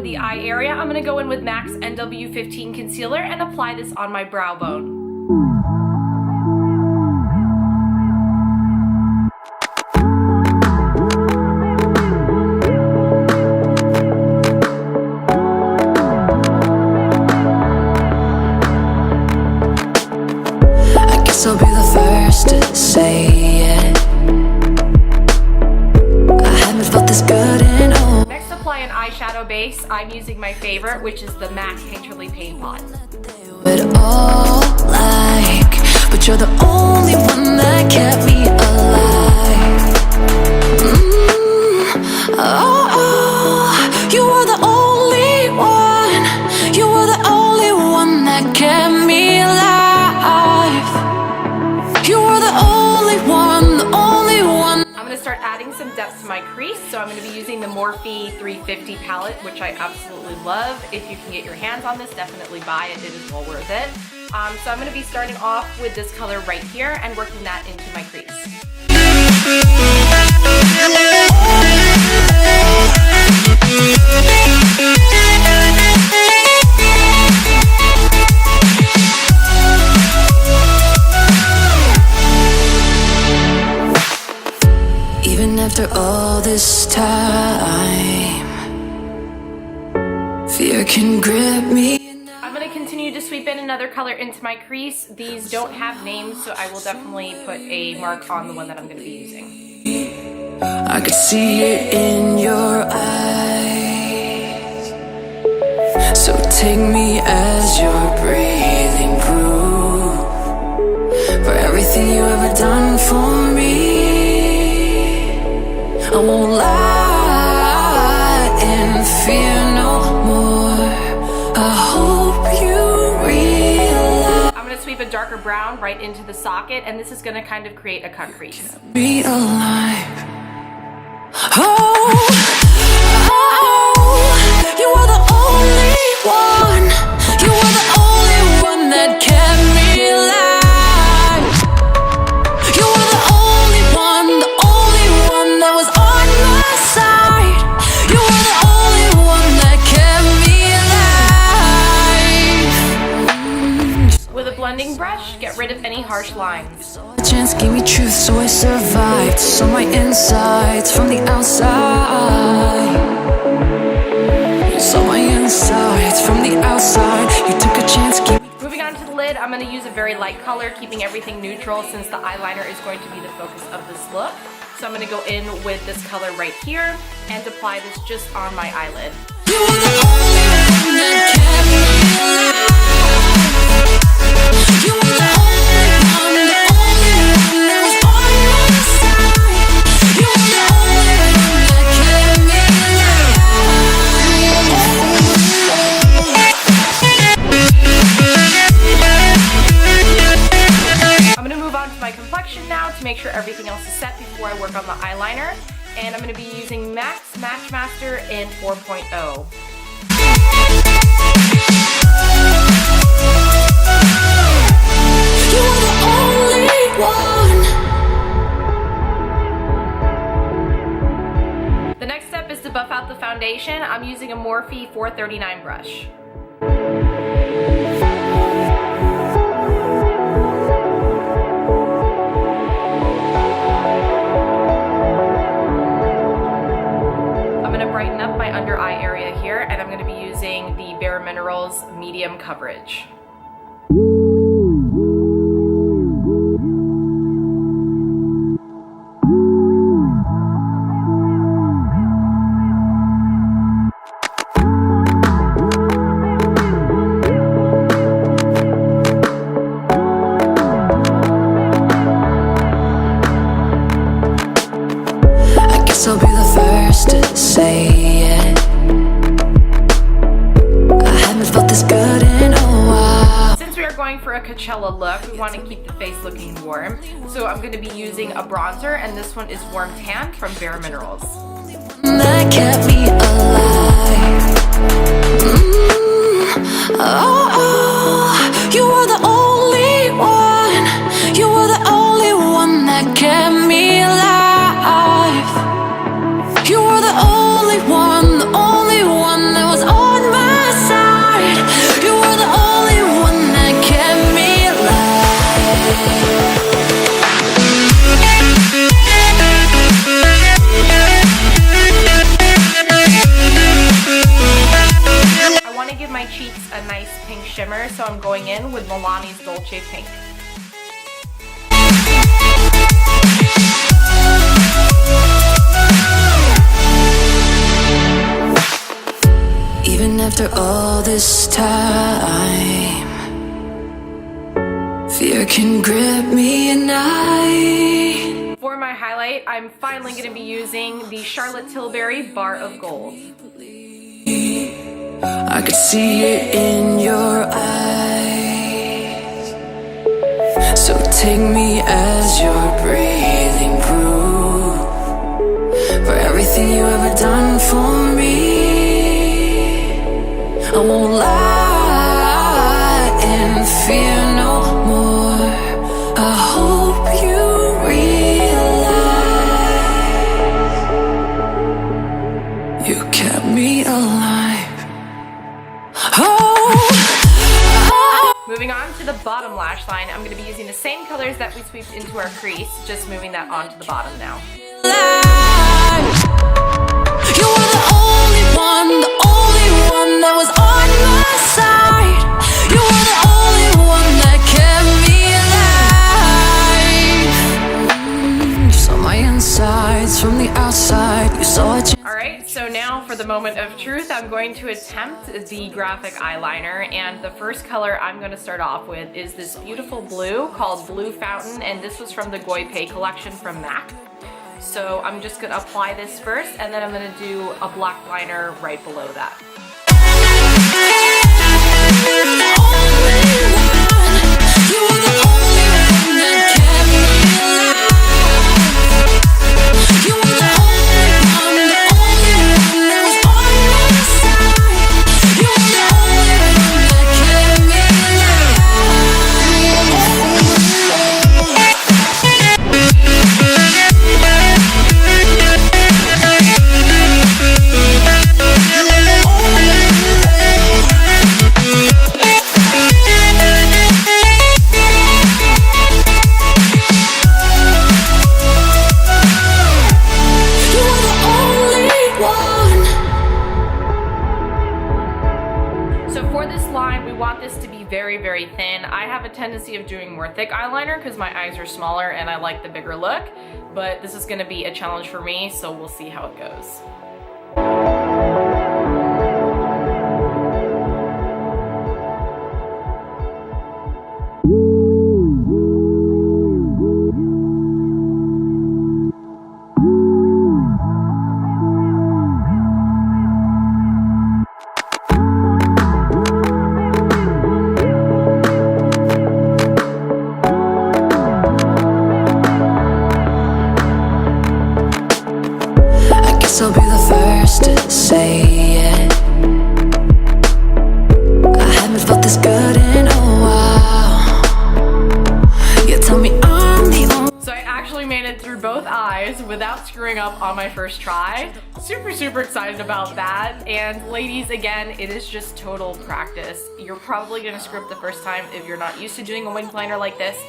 with the eye area, I'm going to go in with MAC's NW15 concealer and apply this on my brow bone. I'll be the first to say it. I haven't felt this good in a Next, apply an eyeshadow base. I'm using my favorite, which is the MAC Painterly Paint Pot. But all like, but you're the only one that kept me alive. Oh, you were the only one. You were the only one that kept me alive. You were the only one, the only one. I'm going to start adding some depth to my crease, so I'm going to be using the Morphe 350 palette, which I absolutely love. If you can get your hands on this, definitely buy it. It is well worth it. So I'm going to be starting off with this color right here and working that into my crease. Even after all this time, fear can grip me. I'm going to continue to sweep in another color into my crease. These don't have names, so I will definitely put a mark on the one that I'm going to be using. I could see it in your eyes. So take me as your breathing proof for everything you ever done for me. I won't lie and fear no more. I hope you realize. I'm going to sweep a darker brown right into the socket, and this is going to kind of create a cut crease. Be alive. Oh, you were the only one. You were the only one that kept me alive. You were the only one that was on my side. You were the only one that kept me alive. With a blending brush, get rid of any harsh lines. Chance gave me truth, so I survived. So my insides from the outside. So my insides from the outside. You took a chance. Moving on to the lid, I'm going to use a very light color, keeping everything neutral since the eyeliner is going to be the focus of this look. So I'm going to go in with this color right here and apply this just on my eyelid. You were the only one that kept me alive. You were the only one, the only one that was on my side. You were the only one that kept me alive. I'm going to move on to my complexion now to make sure everything else is set before I work on the eyeliner. And I'm going to be using MAC's Match Master in 4.0. You were the only one. The next step is to buff out the foundation. I'm using a Morphe 439 brush. I'm going to brighten up my under eye area here, and I'm going to be using the Bare Minerals medium coverage. I'll be the first to say it. I haven't felt this good in a while. Since we are going for a Coachella look, we want to keep the face looking warm. So I'm going to be using a bronzer, and this one is Warm Tan from Bare Minerals. That kept me alive. Oh, you were the only one. You were the only one that kept me alive. You were the only one that was shimmer, so I'm going in with Milani's Dolce Pink. Even after all this time, fear can grip me at night. For my highlight, I'm finally going to be using the Charlotte Tilbury Bar of Gold. I could see it in your eyes. So take me as your breathing proof for everything you ever done for me. I won't lie and fear no more. I hope you realize you kept me alive. Moving on to the bottom lash line, I'm going to be using the same colors that we sweeped into our crease, just moving that onto the bottom now. You were the only one that was on my side. You were the only one that kept me alive. You saw my insides from the outside. You saw it. Alright, so now for the moment of truth, I'm going to attempt the graphic eyeliner, and the first color I'm going to start off with is this beautiful blue called Blue Fountain, and this was from the Goi Pei collection from MAC. So I'm just going to apply this first, and then I'm going to do a black liner right below that. Very thin. I have a tendency of doing more thick eyeliner because my eyes are smaller and I like the bigger look, but this is going to be a challenge for me, so we'll see how it goes. I'll be the first to say it. I haven't felt this good in a while. You tell me I'm the only. So I actually made it through both eyes without screwing up on my first try. Super excited about that. And ladies, again, it is just total practice. You're probably gonna screw up the first time if you're not used to doing a winged liner like this.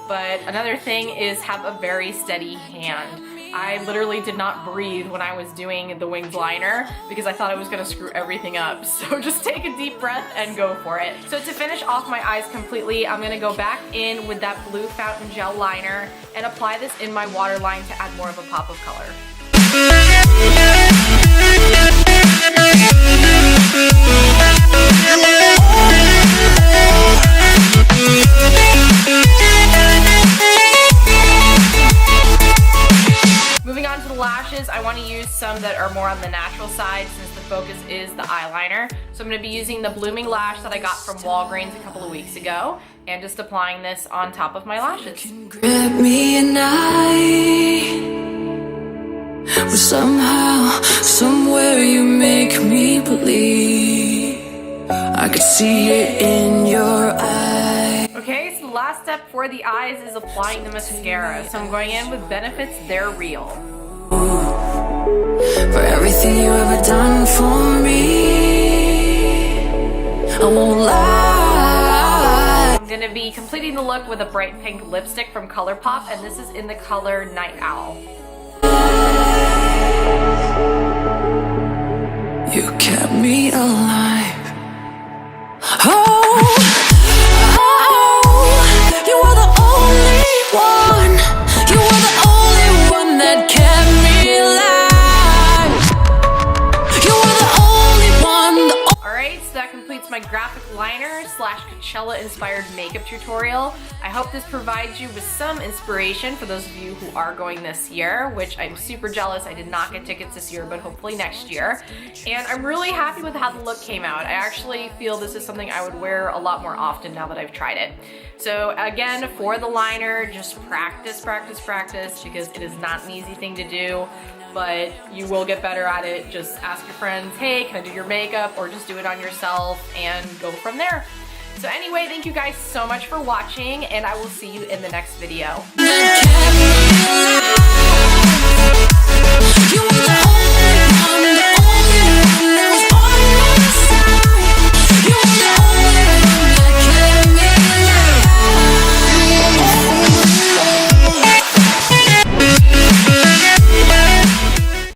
But another thing is have a very steady hand. I literally did not breathe when I was doing the winged liner because I thought I was gonna screw everything up. So just take a deep breath and go for it. So to finish off my eyes completely, I'm gonna go back in with that Blue Fountain gel liner and apply this in my waterline to add more of a pop of color. Moving on to the lashes, I want to use some that are more on the natural side since the focus is the eyeliner. So I'm going to be using the Blooming Lash that I got from Walgreens a couple of weeks ago and just applying this on top of my lashes. Grab me at night, but somehow, somewhere you make me believe I could see it in your eyes. Okay, so the last step for the eyes is applying the mascara. So I'm going in with Benefit's They're Real. For everything you ever done for me, I won't lie. I'm gonna be completing the look with a bright pink lipstick from ColourPop, and this is in the color Night Owl. You kept me alive. Oh. Coachella inspired makeup tutorial. I hope this provides you with some inspiration for those of you who are going this year, which I'm super jealous. I did not get tickets this year, but hopefully next year. And I'm really happy with how the look came out. I actually feel this is something I would wear a lot more often now that I've tried it. So again, for the liner, just practice, practice, practice, because it is not an easy thing to do, but you will get better at it. Just ask your friends, hey, can I do your makeup? Or just do it on yourself and go from there. So anyway, thank you guys so much for watching, and I will see you in the next video. You were the only